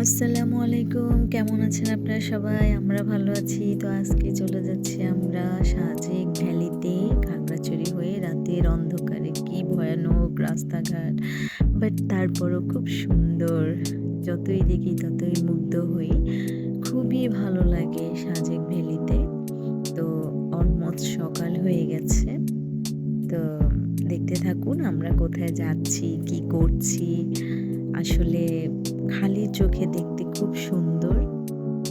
আসসালামু আলাইকুম। কেমন আছেন আপনারা সবাই? আমরা ভালো আছি। তো আজকে চলে যাচ্ছি আমরা সাজেক ভ্যালিতে খাগড়াছড়ি হয়ে রাতের অন্ধকারে। কি ভয়ানক রাস্তাঘাট। বাট তারপরও খুব সুন্দর। যতই দেখি ততই মুগ্ধ হই। খুবই ভালো লাগে সাজেক ভ্যালিতে। তো অলমোস্ট সকাল হয়ে গেছে। তো দেখতে থাকুন আমরা কোথায় যাচ্ছি, কি করছি। আসলে খালি চোখে দেখতে খুব সুন্দর।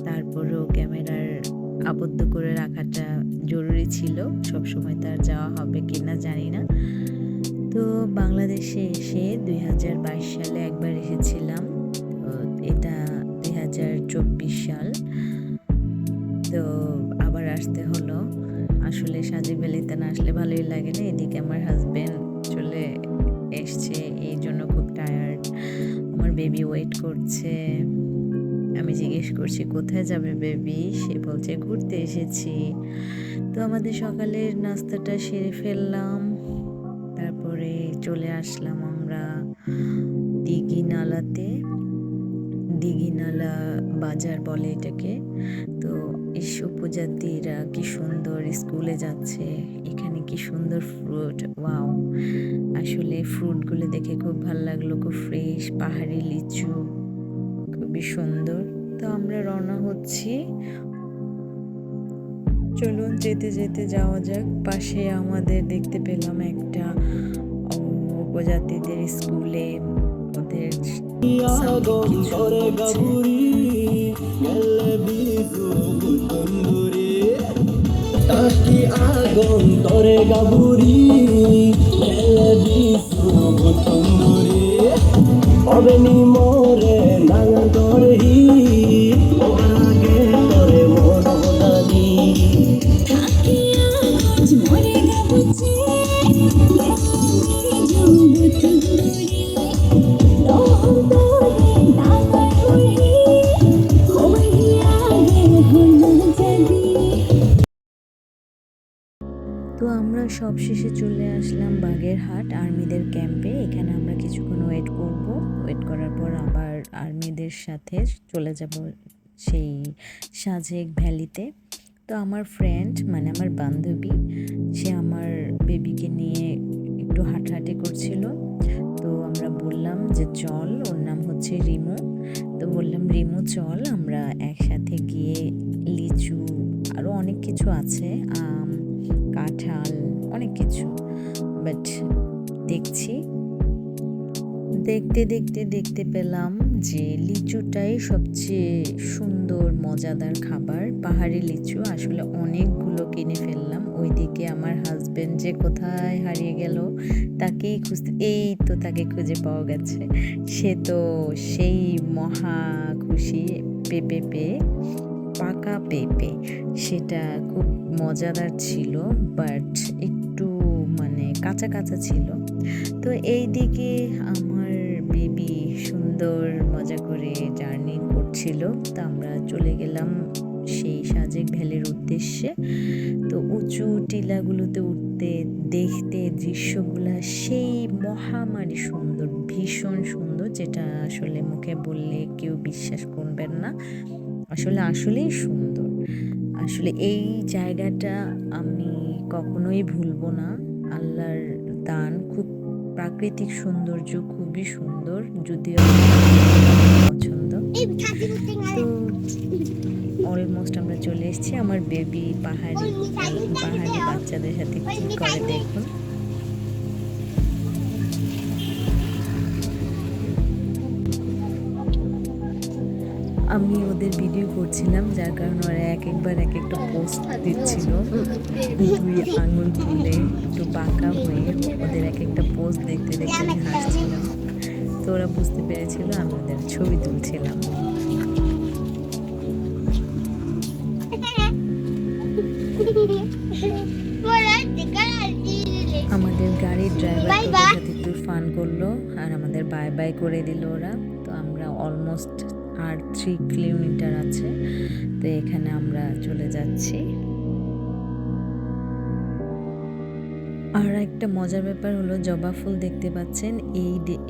তারপরেও ক্যামেরার আবদ্ধ করে রাখাটা জরুরি ছিল। সবসময় তো আর যাওয়া হবে কিনা জানি না। তো বাংলাদেশে এসে ২০২২ সালে একবার এসেছিলাম। তো এটা ২০২৪ সাল। তো আবার আসতে হলো। আসলে সাজেক ভ্যালিতে না আসলে ভালোই লাগে না। এদিকে আমার হাসব্যান্ড চলে এসছে, এই জন্য খুব টায়ার্ড। আমার বেবি ওয়েট করছে। আমি জিজ্ঞেস করছি কোথায় যাবে বেবি, সে বলছে ঘুরতে এসেছি। তো আমাদের সকালের নাস্তাটা সেরে ফেললাম, তারপরে চলে আসলাম আমরা দিঘিনালাতে। দিঘিনালা বাজার বলে এটাকে। তো এই উপজাতিরা কি সুন্দর স্কুলে যাচ্ছে, এখানে কি সুন্দর ফ্রুট, ওয়াও! আসলে ফ্রুটগুলো দেখে খুব ভালো লাগলো, খুব ফ্রেশ পাহাড়ি লিচু, খুবই সুন্দর। তো আমরা রওনা হচ্ছি। চলুন যেতে যেতে যাওয়া যাক। পাশে আমাদের দেখতে পেলাম একটা উপজাতিদের স্কুলে ওদের something কিছু টাকি আগুন তরে গাবুরি মেলে বিসু বুতুমুরি অবেনি মোরে নাঙ্গা তোরহি ওরাগে তোরে মোর বদানি টাকি আগুন মোরে গাবুচি মেলে বিসু বুতুমুরি রহম তোরে নাঙ্গা তোরহি ওহি আগে হনা জানি। তো আমরা সবশেষে চলে আসলাম বাগেরহাট আর্মিদের ক্যাম্পে। এখানে আমরা কিছুক্ষণ ওয়েট করব। ওয়েট করার পর আবার আর্মিদের সাথে চলে যাব সেই সাজেক ভ্যালিতে। তো আমার ফ্রেন্ড মানে আমার বান্ধবী, সে আমার বেবিকে নিয়ে একটু হাঁটাহাঁটি করছিল। তো আমরা বললাম যে চল, ওর নাম হচ্ছে রিমু। তো বললাম রিমু চল আমরা একসাথে গিয়ে লিচু আরও অনেক কিছু আছে, আম, কাঁঠাল, অনেক কিছু। বাট দেখছি, দেখতে দেখতে দেখতে পেলাম যে লিচুটাই সবচেয়ে সুন্দর মজাদার খাবার। পাহাড়ি লিচু আসলে অনেকগুলো কিনে ফেললাম। ওইদিকে আমার হাজবেন্ড যে কোথায় হারিয়ে গেল, তাকেই খুঁজতে, এই তো তাকে খুঁজে পাওয়া গেছে। সে তো সেই মহা খুশি পেঁপে পেয়ে, পাকা পেঁপে। সেটা খুব মজাদার ছিল, বাট একটু মানে কাঁচা কাঁচা ছিল। তো এই দিকে আমার বেবি সুন্দর মজা করে জার্নি করছিল। তো আমরা চলে গেলাম সেই সাজেক ভ্যালির উদ্দেশ্যে। তো উঁচু টিলাগুলোতে উঠতে দেখতে দৃশ্যগুলা সেই মহামারী সুন্দর, ভীষণ সুন্দর, যেটা আসলে মুখে বললে কেউ বিশ্বাস করবেন না। আসলেই সুন্দর। আসলে এই জায়গাটা আমি কখনোই ভুলবো না। আল্লাহর দান, খুব প্রাকৃতিক সৌন্দর্য, খুবই সুন্দর। যদিও পছন্দ। তো অলমোস্ট আমরা চলে এসেছি। আমার বেবি পাহাড়ি বাচ্চাদের সাথে কি করে দেখুন। আমি ওদের ভিডিও করছিলাম, যার কারণে ওরা একবার এক একটা পোস্ট দিচ্ছিল। দুই আঙুল তুলে একটু বাঁকা হয়ে ওদের এক একটা পোস্ট দেখতে দেখতে আমি হাসছিলাম। তো ওরা বুঝতে পেরেছিল আমি ওদের ছবি তুলছিলাম। আমাদের গাড়ির ড্রাইভার ওদের সাথে একটু ফান করলো আর আমাদের বাই বাই করে দিল ওরা। তো আমরা অলমোস্ট আর 3 কিলোমিটার আছে। তো এখানে আমরা চলে যাচ্ছি। আর একটা মজার ব্যাপার হলো জবা ফুল দেখতে পাচ্ছেন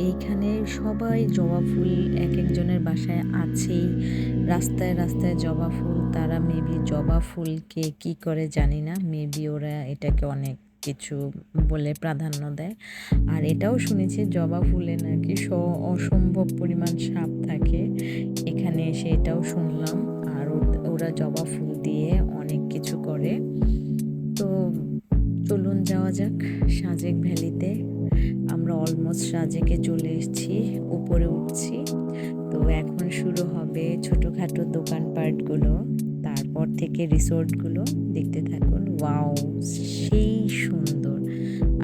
এইখানে সবাই জবা ফুল একেকজনের বাসায় আছেই। রাস্তায়, রাস্তায় জবা ফুল। তারা মেবি জবা ফুলকে কি করে জানি না। মেবি ওরা এটাকে অনেক কিছু বলে প্রাধান্য দেয়। আর এটাও শুনেছি জবা ফুলে নাকি অসম্ভব পরিমাণ সাপ থাকে। এখানে এসে এটাও শুনলাম। আর ওরা জবা ফুল দিয়ে অনেক কিছু করে। তো চলুন যাওয়া যাক সাজেক ভ্যালিতে। আমরা অলমোস্ট সাজেকে চলে এসেছি, উপরে উঠছি। তো এখন শুরু হবে ছোটোখাটো দোকানপাটগুলো, তারপর থেকে রিসোর্টগুলো। দেখতে থাকুন। ওয়াও, সেই সুন্দর,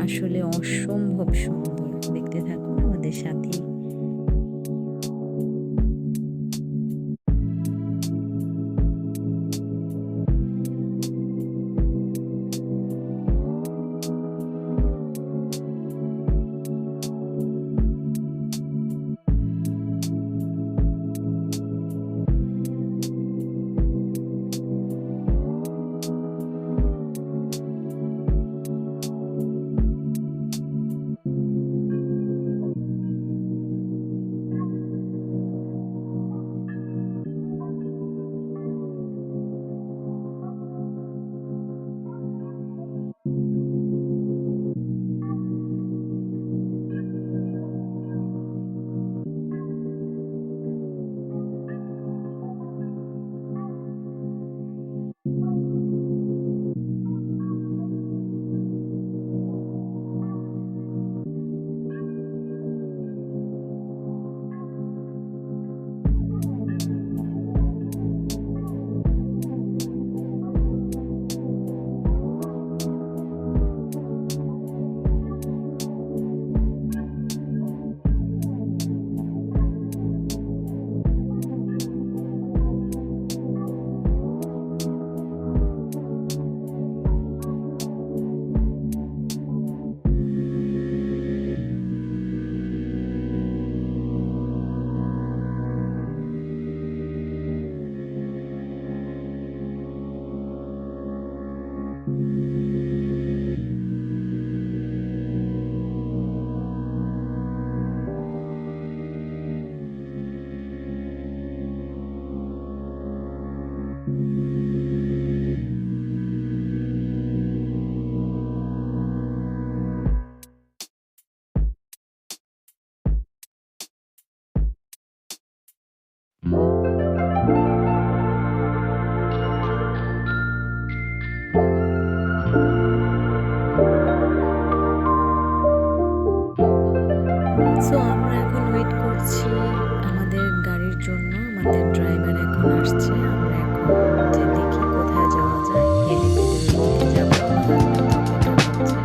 আসলে অসম্ভব সুন্দর। দেখতে থাকুন আমাদের সাথেই। সো আমরা এখন ওয়েট করছি আমাদের গাড়ির জন্য। আমাদের ড্রাইভার এখন আসছে। আমরা এখন যে দেখি কোথায় যাওয়া যায়। হেলিপ্যাডের ওইদিকে যাবো। আমার হাজবেন্ড অপেক্ষা করছে।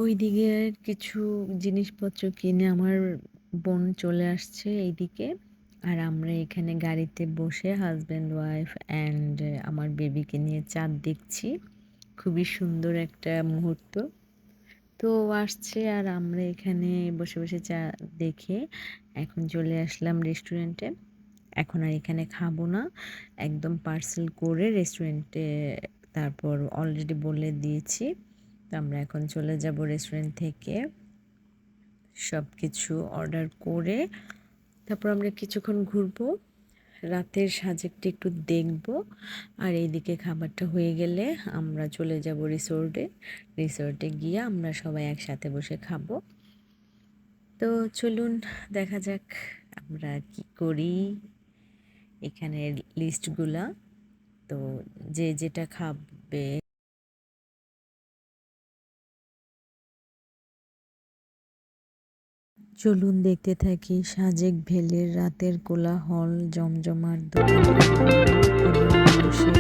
ওইদিকে কিছু জিনিসপত্র কিনে আমার বোন চলে আসছে এইদিকে। আর আমরা এখানে গাড়িতে বসে হাজব্যান্ড ওয়াইফ অ্যান্ড আমার বেবিকে নিয়ে চাঁদ দেখছি। খুবই সুন্দর একটা মুহূর্ত। তো ও আসছে আর আমরা এখানে বসে বসে চা দেখে এখন চলে আসলাম রেস্টুরেন্টে। এখন আর এখানে খাবো না, একদম পার্সেল করে রেস্টুরেন্টে তারপর অলরেডি বলে দিয়েছি। তো আমরা এখন চলে যাব রেস্টুরেন্ট থেকে সব কিছু অর্ডার করে, তারপর আমরা কিছুক্ষণ ঘুরবো, রাতের সাজেকটা একটু দেখব, আর এইদিকে খাবারটা হয়ে গেলে আমরা চলে যাব রিসোর্টে গিয়ে আমরা সবাই একসাথে বসে খাবো। তো চলুন দেখা যাক আমরা কি করি এখানের লিস্টগুলা। তো যে যেটা খাবে চলুন দেখতে থাকি সাজেক ভ্যালির রাতের কোলাহল, জমজমাট দোকান এবং মানুষের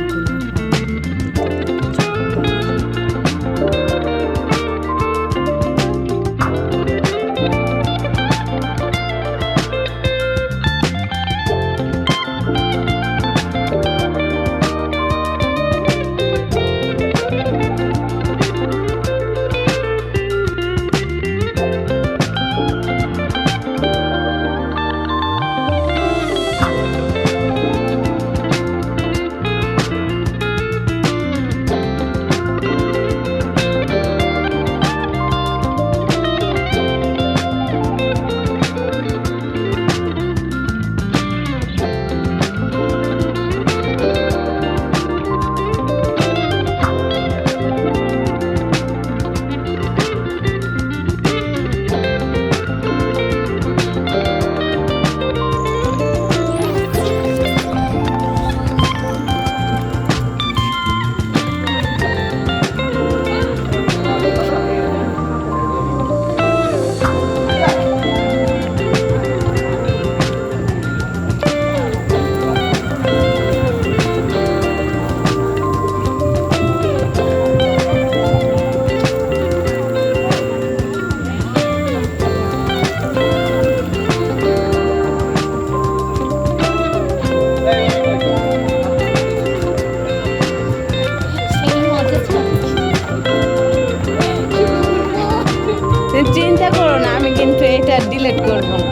চিন্তা করো না, আমি কিন্তু এটা ডিলিট করব না,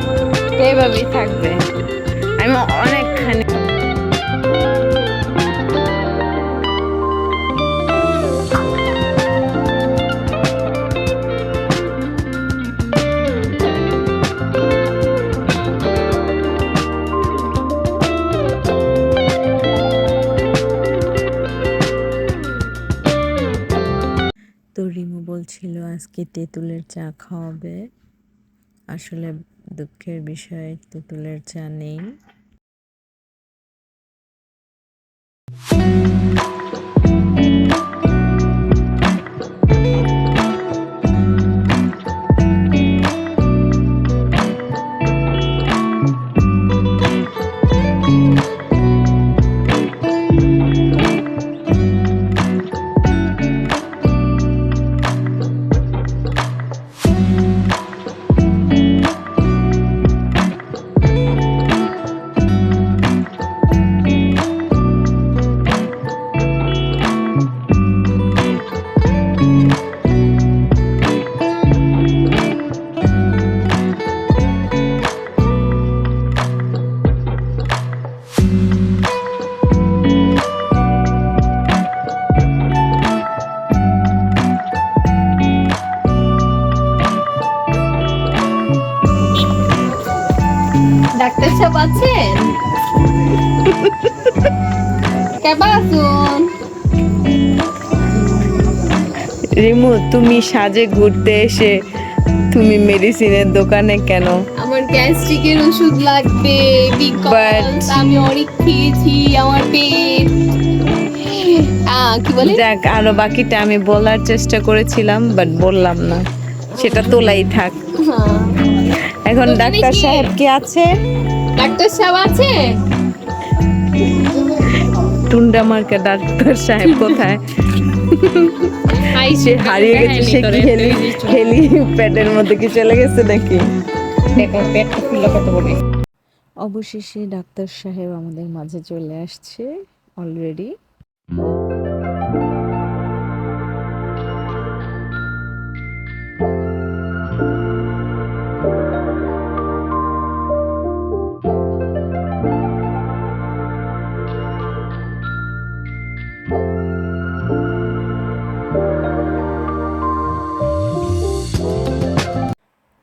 এইভাবেই থাকবে। আমি অনেকখানি তো রিমু বলছিল আজকে তেঁতুলের চা খাওয়াবে, আসলে দুঃখের বিষয় তেঁতুলের চা নেই। ডাক্তার সাহেব আছেন? কেমন আছেন? রিমু, তুমি সাজে ঘুরতে এসে তুমি মেডিসিনের দোকানে কেন? আমার গ্যাস্ট্রিকের ওষুধ লাগবে, বিকজ আমি অনেক খেয়েছি, আমার পেট কি বলে, যাক, আরো বাকিটা আমি বলার চেষ্টা করেছিলাম বাট বললাম না, সেটা তোলাই থাক। হ্যাঁ। এখন দোকানে ডাক্তার কি? সাহেব কি আছে? ডাক্তার সাহেব আছে? টুন্ডা মার্কা ডাক্তার সাহেব কোথায়? সে হারিয়ে গেছে, সে কি হেলি প্যাডের মধ্যে কি চলে গেছে নাকি? দেখো পেটটা ফুলে কত বড়। অবশেষে ডাক্তার সাহেব আমাদের মাঝে চলে আসছে অলরেডি।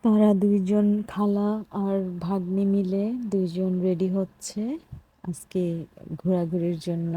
তারা দুইজন খালা আর ভাগ্নি মিলে দুইজন রেডি হচ্ছে আজকে ঘোরাঘুরির জন্য।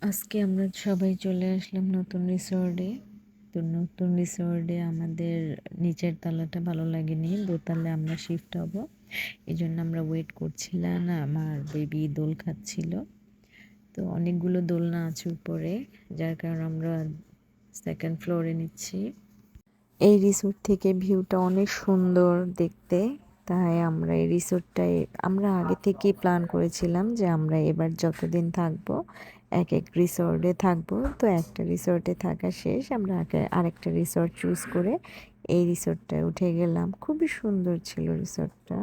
আজকে আমরা সবাই চলে আসলাম নতুন রিসর্টে। তো নতুন রিসর্টে আমাদের নিচের তলাটা ভালো লাগেনি, দোতলায় আমরা শিফট হব। এই জন্য আমরা ওয়েট করছিলাম, আমার বেবি দোল খাচ্ছিল। তো অনেকগুলো দোলনা আছে উপরে, যার কারণে আমরা সেকেন্ড ফ্লোরে নিচ্ছি। এই রিসোর্ট থেকে ভিউটা অনেক সুন্দর দেখতে, তাই আমরা এই রিসোর্টটায় আমরা আগে থেকেই প্ল্যান করেছিলাম যে আমরা এবার যতদিন থাকবো এক এক রিসোর্টে থাকবো। তো একটা রিসোর্টে থাকা শেষ, আমরা আরেকটা রিসোর্ট চুজ করে এই রিসোর্টটায় উঠে গেলাম। খুবই সুন্দর ছিল রিসোর্টটা।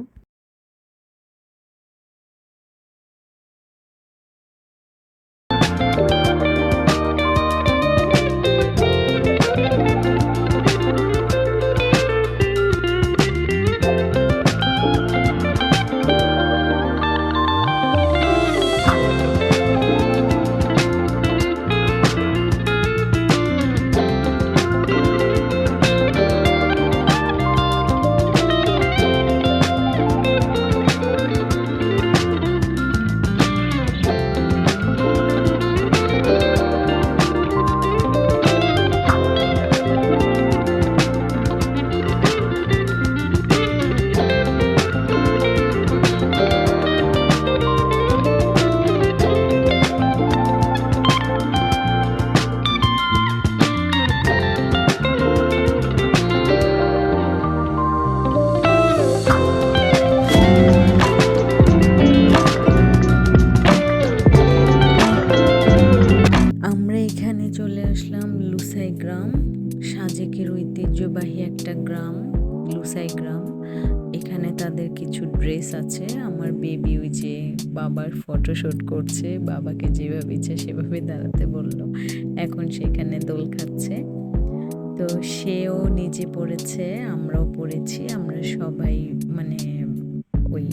লুসাই গ্রাম, সাজেকের ঐতিহ্যবাহী একটা গ্রাম লুসাই গ্রাম। এখানে তাদের কিছু ড্রেস আছে। আমার বেবি ওই যে বাবার ফটোশুট করছে, বাবাকে যেভাবে ইচ্ছে সেভাবে দাঁড়াতে বলল। এখন সেখানে দোল খাচ্ছে। তো সেও নিজে পড়েছে, আমরাও পড়েছি। আমরা সবাই মানে ওই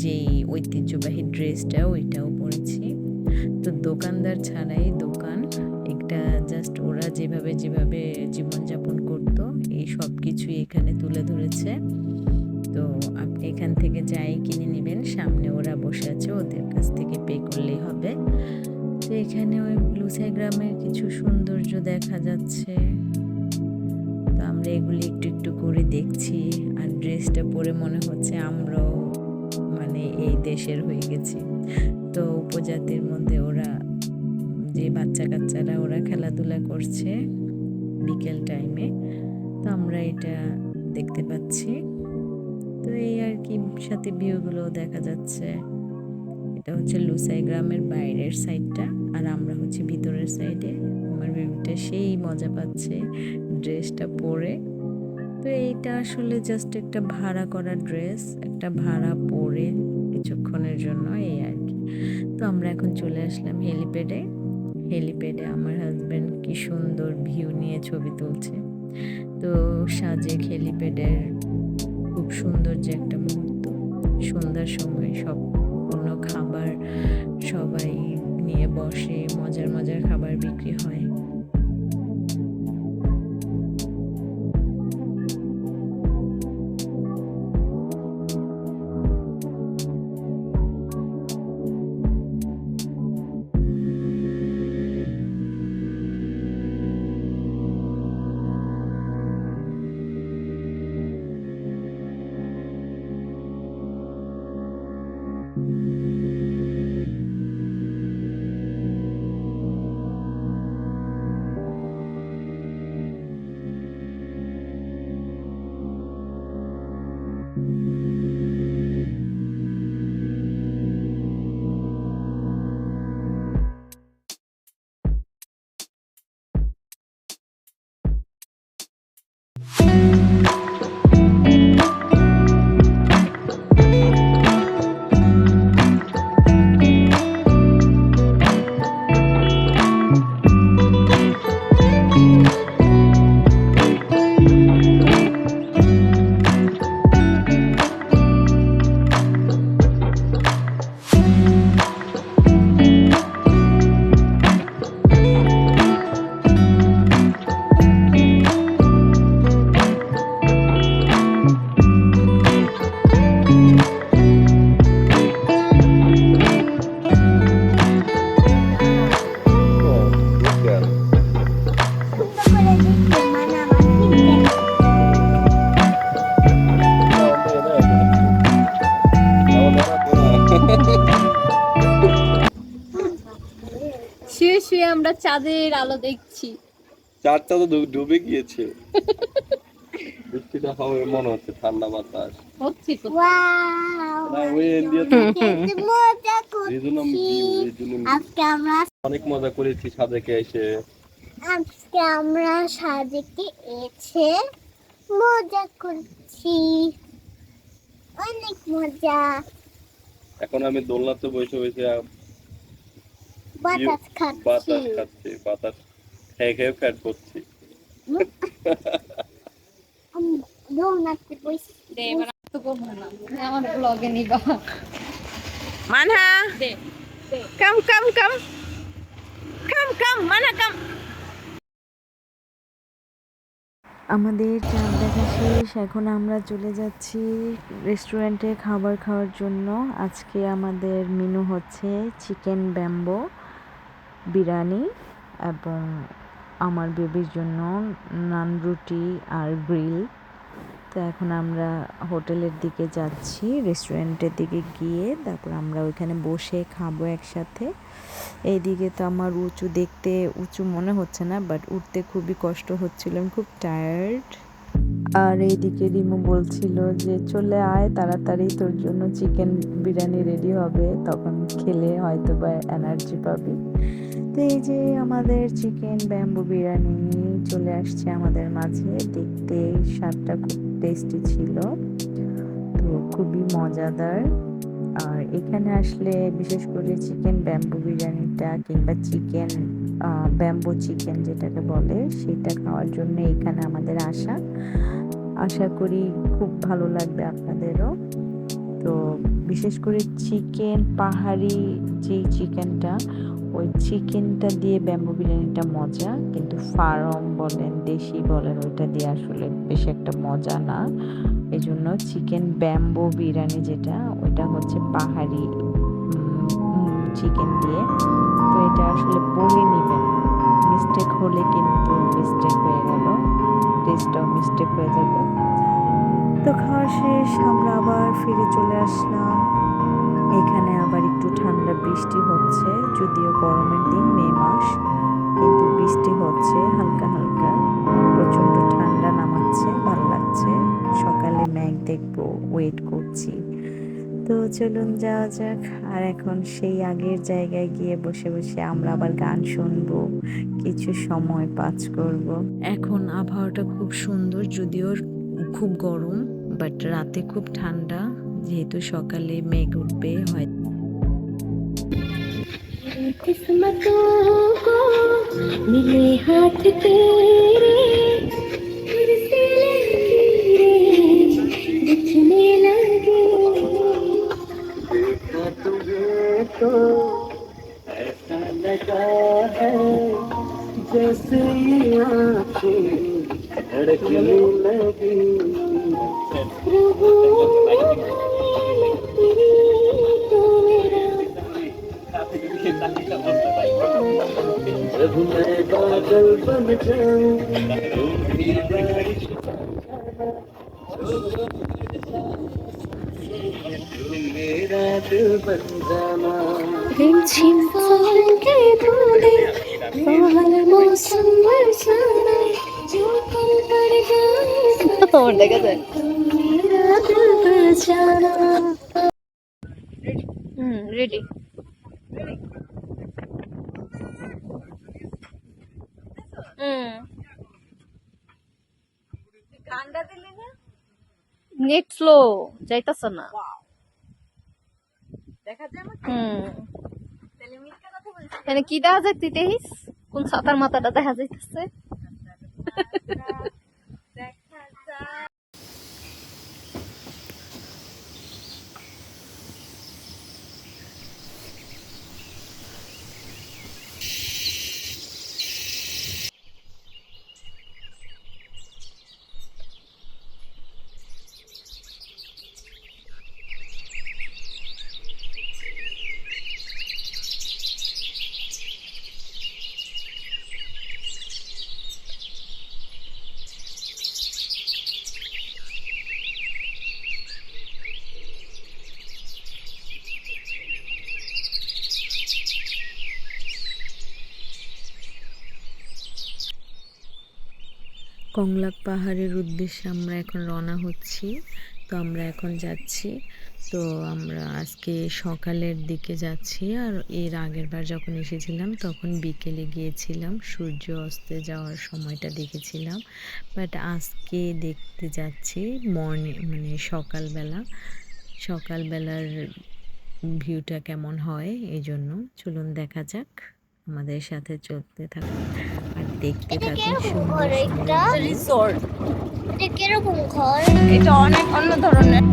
যেই ঐতিহ্যবাহী ড্রেসটা ওইটাও পরেছি। তো দোকানদার ছাড়াই দোকান একটা, জাস্ট ওরা যেভাবে যেভাবে জীবনযাপন করতো এই সব কিছুই এখানে তুলে ধরেছে। তো আপনি এখান থেকে যাই কিনে নেবেন, সামনে ওরা বসে আছে, ওদের কাছ থেকে পে করলেই হবে। তো এখানে ওই লুসাই গ্রামের কিছু সৌন্দর্য দেখা যাচ্ছে। তো আমরা এগুলি একটু একটু করে দেখছি, আর ড্রেসটা পরে মনে হচ্ছে আমরাও মানে এই দেশের হয়ে গেছি। তো উপজাতির মধ্যে ওরা যে বাচ্চা কাচ্চারা ওরা খেলাধুলা করছে বিকেল টাইমে, তো আমরা এটা দেখতে পাচ্ছি। তো এই আর কি, সাথে ভিউগুলো দেখা যাচ্ছে। এটা হচ্ছে লুসাই গ্রামের বাইরের সাইডটা, আর আমরা হচ্ছে ভিতরের সাইডে। আমার বেবিটা সেই মজা পাচ্ছে ড্রেসটা পরে। তো এইটা আসলে জাস্ট একটা ভাড়া করা ড্রেস, একটা ভাড়া পরে কিছুক্ষণের জন্য, এই আর কি। তো আমরা এখন চলে আসলাম হেলিপ্যাডে। হেলিপ্যাডে আমার হাজব্যান্ড কি সুন্দর ভিউ নিয়ে ছবি তুলছে। তো সাজেক হেলিপ্যাডের খুব সুন্দর যে একটা মুহূর্ত, সন্ধ্যার সময় সম্পূর্ণ খাবার সবাই নিয়ে বসে, মজার মজার খাবার বিক্রি হয়। শুয়ে শুয়ে আমরা চাঁদের আলো দেখছি। চারটা তো ডুবে গিয়েছে। বৃষ্টিটা হবে মনে হচ্ছে, ঠান্ডা বাতাস। হচ্ছে তো। না, ওই ইন্ডিয়াতে মজা রিজনাম করছি। ভিউ, রিজনাম আজকে আমরা অনেক মজা করেছি সাদেকে এসে। সাজেকে এসে মজা করছি, অনেক মজা। এখন আমি দোলনাতে বসে বসে বাতাস খাচ্ছি। বাতাস খেয়ে খেয়ে ফ্যাট করছি। দোলনাতে বসে দে এবার তো করব না, আমার ব্লগে নিবা। মানহা দে কাম কাম কাম কাম কাম মানহা কাম। আমাদের চাঁদ দেখা শেষ, এখন আমরা চলে যাচ্ছি রেস্টুরেন্টে খাবার খাওয়ার জন্য। আজকে আমাদের মেনু হচ্ছে চিকেন ব্যাম্বো বিরিয়ানি এবং আমার বেবির জন্য নান রুটি আর গ্রিল। তো এখন আমরা হোটেলের দিকে যাচ্ছি, রেস্টুরেন্টের দিকে গিয়ে তারপর আমরা ওইখানে বসে খাবো একসাথে। এইদিকে তো আমার উঁচু দেখতে উঁচু মনে হচ্ছে না, বাট উঠতে খুবই কষ্ট হচ্ছিল, আমি খুব টায়ার্ড। আর এইদিকে রিমু বলছিল যে চলে আয় তাড়াতাড়ি, তোর জন্য চিকেন বিরিয়ানি রেডি হবে, তখন খেলে হয়তো বা এনার্জি পাবি। তো এই যে আমাদের চিকেন ব্যাম্বু বিরিয়ানি চলে আসছে আমাদের মাঝে। দেখতে স্বাদটা খুব টেস্টি ছিল, তো খুবই মজাদার। আর এখানে আসলে বিশেষ করে চিকেন ব্যাম্বু বিরিয়ানিটা কিংবা চিকেন ব্যাম্বু চিকেন যেটাকে বলে সেটা খাওয়ার জন্য এখানে আমাদের আশা করি খুব ভালো লাগবে আপনাদেরও। তো বিশেষ করে চিকেন পাহাড়ি যেই চিকেনটা, ওই চিকেনটা দিয়ে ব্যাম্বু বিরিয়ানিটা মজা, কিন্তু ফার্ম বলেন দেশি বলেন ওইটা দিয়ে আসলে বেশি একটা মজা না। এই জন্য চিকেন ব্যাম্বু বিরিয়ানি যেটা, ওইটা হচ্ছে পাহাড়ি চিকেন দিয়ে। তো এটা আসলে বলে নেবেন, মিস্টেক হলে কিন্তু মিস্টেক হয়ে গেল, টেস্টটাও মিস্টেক হয়ে যাবে। তো খাওয়া শেষ, আমরা আবার ফিরে চলে আসলাম। এখানে আবার একটু ঠান্ডা বৃষ্টি হচ্ছে, যদিও গরমের দিন মে মাস, কিন্তু বৃষ্টি হচ্ছে হালকা হালকা, প্রচণ্ড ঠান্ডা নামাচ্ছে, ভালো লাগছে। সকালে ম্যাঘ দেখবো, ওয়েট করছি। তো চলুন যাওয়া যাক। আর এখন সেই আগের জায়গায় গিয়ে বসে বসে আমরা আবার গান শুনবো, কিছু সময় পাস করব। এখন আবহাওয়াটা খুব সুন্দর, যদিও খুব গরম, বাট রাতে খুব ঠান্ডা, যেহেতু সকালে মেঘ উঠবে হয়। किस्मतों को मिले हाथ तेरे फिर से लकीरें दिखने लगी तुझे तो ऐसा लगा है जैसे ये आँखें धड़कने लगी प्रभु तेरी तो मेरा प्रभु मैं बादल बन जाऊं तुम भी बारिश तुम मेरा दिल बन जाना रिमझिम सावन के बूंदे बाहर मौसम बरसाना जो कल पड़ जाए তোমার দেখা যায় तुम मेरा दिल बन जाना রেডি নেট স্লো যাইতাছ না এখানে কি দেখা যায় তুই দেখিস কোন ছাতার মাথাটা দেখা যাইতেছে কংলাক পাহাড়ের উদ্দেশ্যে আমরা এখন রওনা হচ্ছি। তো আমরা এখন যাচ্ছি, তো আমরা আজকে সকালের দিকে যাচ্ছি, আর এর আগের বার যখন এসেছিলাম তখন বিকেলে গিয়েছিলাম, সূর্য অস্তে যাওয়ার সময়টা দেখেছিলাম। বাট আজকে দেখতে যাচ্ছি মানে সকালবেলার ভিউটা কেমন হয়, এই জন্য চলুন দেখা যাক, আমাদের সাথে চলতে থাকুন আর দেখতে এটা থাকুন কিরকম সুন্দর ঘর সুন্দর এটা? view। রিসোর্ট এটা কিরকম ঘর এটা অনেক অন্য ধরনের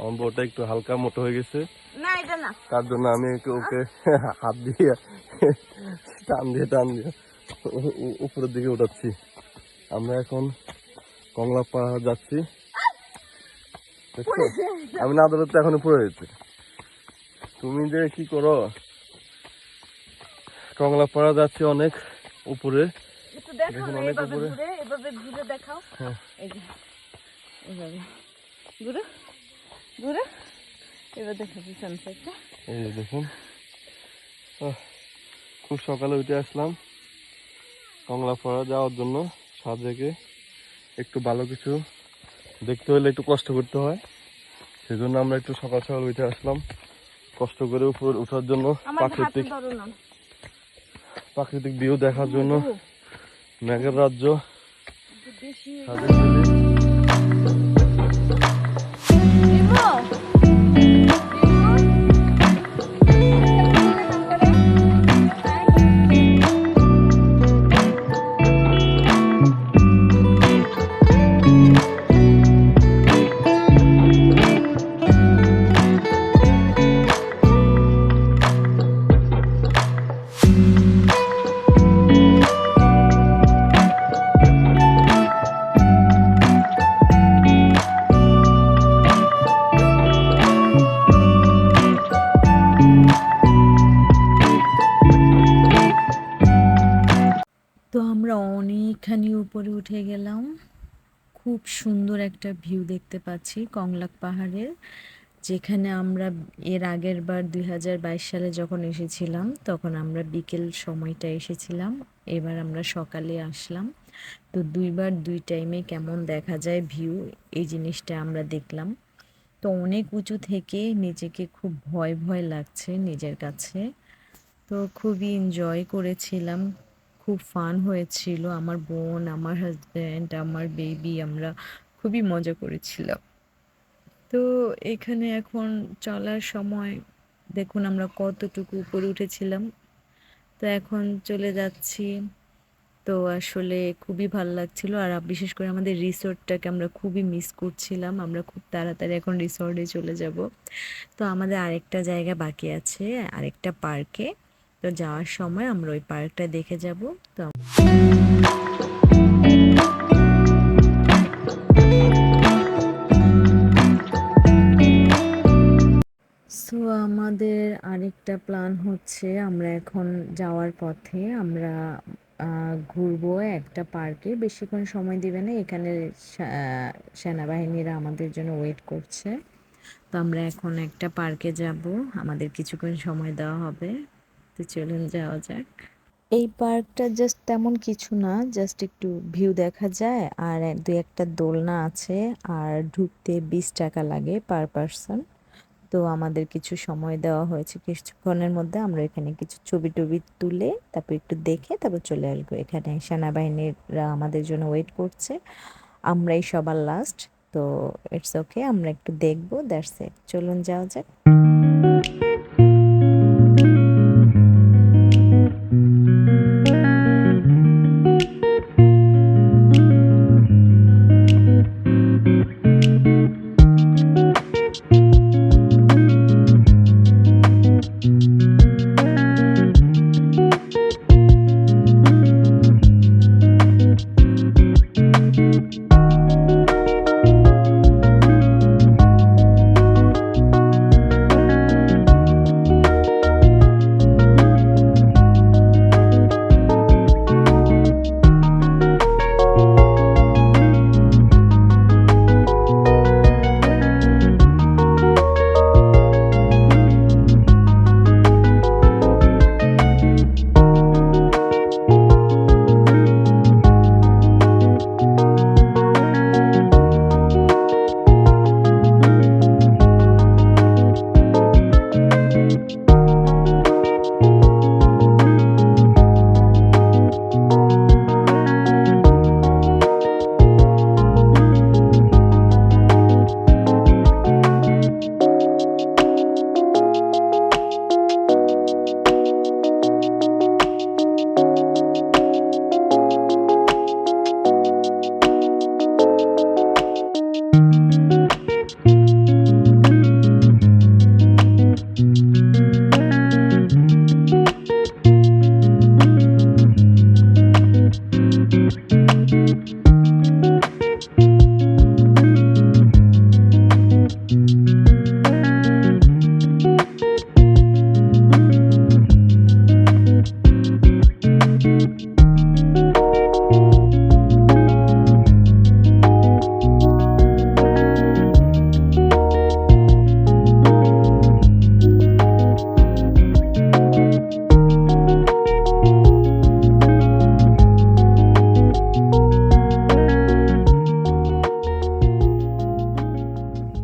আমার বউটা একটু হালকা মোটো হয়ে গেছে, না এটা না। তার জন্য আমি একটু ওকে হাত দিয়ে টান দিয়ে উপরের দিকে উঠাচ্ছি। আমরা এখন কংলা পাহাড় যাচ্ছি, দেখছো? আমি না ধরতে এখন পড়ে যেতে। তুমি যে কি করো, কংলা পাহাড় যাচ্ছি অনেক উপরে, একটু দেখাও দেখুন না, অনেক এভাবে উপরে। ঘুরে, এভাবে ঘুরে দেখাও। হ্যাঁ। এই যে এভাবে ঘুরে ঘুরে এবার দেখাচ্ছি সানসেটটা। এই যে দেখুন, খুব সকালে উঠে আসলাম কংলা পাহাড় যাওয়ার জন্য। সাজেকে একটু ভালো কিছু দেখতে হলে একটু কষ্ট করতে হয়, সেজন্য আমরা একটু সকাল সকাল উঠে আসলাম কষ্ট করে উপরে ওঠার জন্য, আমার হাতে প্রাকৃতিক ধরো না। প্রাকৃতিক ভিউ দেখার জন্য। মেঘের রাজ্য বেশি সাজেক ভ্যালি। তো আমরা অনেকখানি উপরে উঠে গেলাম, খুব সুন্দর একটা ভিউ দেখতে পাচ্ছি কংলাক পাহাড়ের, যেখানে আমরা এর আগের বার 2022 সালে যখন এসেছিলাম তখন আমরা বিকেল সময়টা এসেছিলাম, এবার আমরা সকালে আসলাম। তো দুইবার দুই টাইমে কেমন দেখা যায় ভিউ, এই জিনিসটা আমরা দেখলাম। তো অনেক উঁচু থেকে নিজেকে খুব ভয় ভয় লাগছে নিজের কাছে। তো খুবই এনজয় করেছিলাম, খুব ফান হয়েছিল। আমার বোন, আমার হাজব্যান্ড, আমার বেবি, আমরা খুবই মজা করেছিলাম। তো এখানে এখন চলার সময় দেখুন আমরা কতটুকু উপরে উঠেছিলাম, তো এখন চলে যাচ্ছি। তো আসলে খুবই ভালো লাগছিল, আর বিশেষ করে আমাদের রিসোর্টটাকে আমরা খুবই মিস করছিলাম। আমরা খুব তাড়াতাড়ি এখন রিসোর্টে চলে যাব। তো আমাদের আরেকটা জায়গা বাকি আছে, আরেকটা পার্কে। তো যাওয়ার সময় আমরা ওই পার্কটা দেখে যাব। তো সো আমাদের আরেকটা প্ল্যান হচ্ছে, আমরা এখন যাওয়ার পথে আমরা ঘুরবো একটা পার্কে, বেশিক্ষণ সময় দিবে না, এখানে সেনাবাহিনীরা আমাদের জন্য ওয়েট করছে। তো আমরা এখন একটা পার্কে যাব, আমাদের কিছুক্ষণ সময় দেওয়া হবে। তো চলুন যাওয়া যাক। এই পার্কটা জাস্ট তেমন কিছু না, জাস্ট একটু ভিউ দেখা যায়, আর দু একটা দোলনা আছে, আর ঢুকতে 20 টাকা লাগে পার পারসন। তো আমাদের কিছু সময় দেওয়া হয়েছে, কিছুক্ষণের মধ্যে আমরা এখানে কিছু ছবি টবি তুলে তারপর একটু দেখে তারপর চলে আসবো। এখানে সেনাবাহিনীরা আমাদের জন্য ওয়েট করছে, আমরাই সবার লাস্ট। তো ইটস ওকে, আমরা একটু দেখবো, দ্যাটস ইট। চলুন যাওয়া যাক।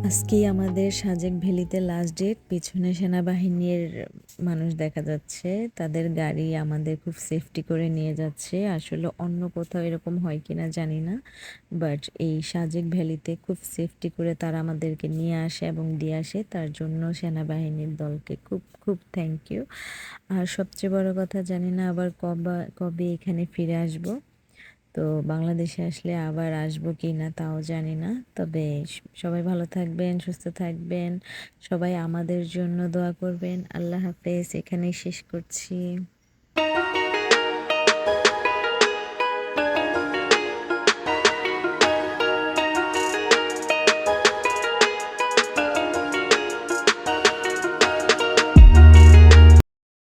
আজকেই আমাদের সাজেক ভ্যালিতে লাস্ট ডেট। পিছনে সেনাবাহিনীর মানুষ দেখা যাচ্ছে, তাদের গাড়ি আমাদের খুব সেফটি করে নিয়ে যাচ্ছে। আসলে অন্য কোথাও এরকম হয় কিনা জানি না, বাট এই সাজেক ভ্যালিতে খুব সেফটি করে তারা আমাদেরকে নিয়ে আসে এবং দিয়ে আসে, তার জন্য সেনাবাহিনীর দলকে খুব খুব থ্যাংক ইউ। আর সবচেয়ে বড় কথা, জানি না আবার কবে এখানে ফিরে আসব। তো বাংলাদেশে আসলে আবার আসবো কি না তাও জানি না। তবে সবাই ভালো থাকবেন, সুস্থ থাকবেন, সবাই আমাদের জন্য দোয়া করবেন। আল্লাহ হাফেজ, এখানেই শেষ করছি।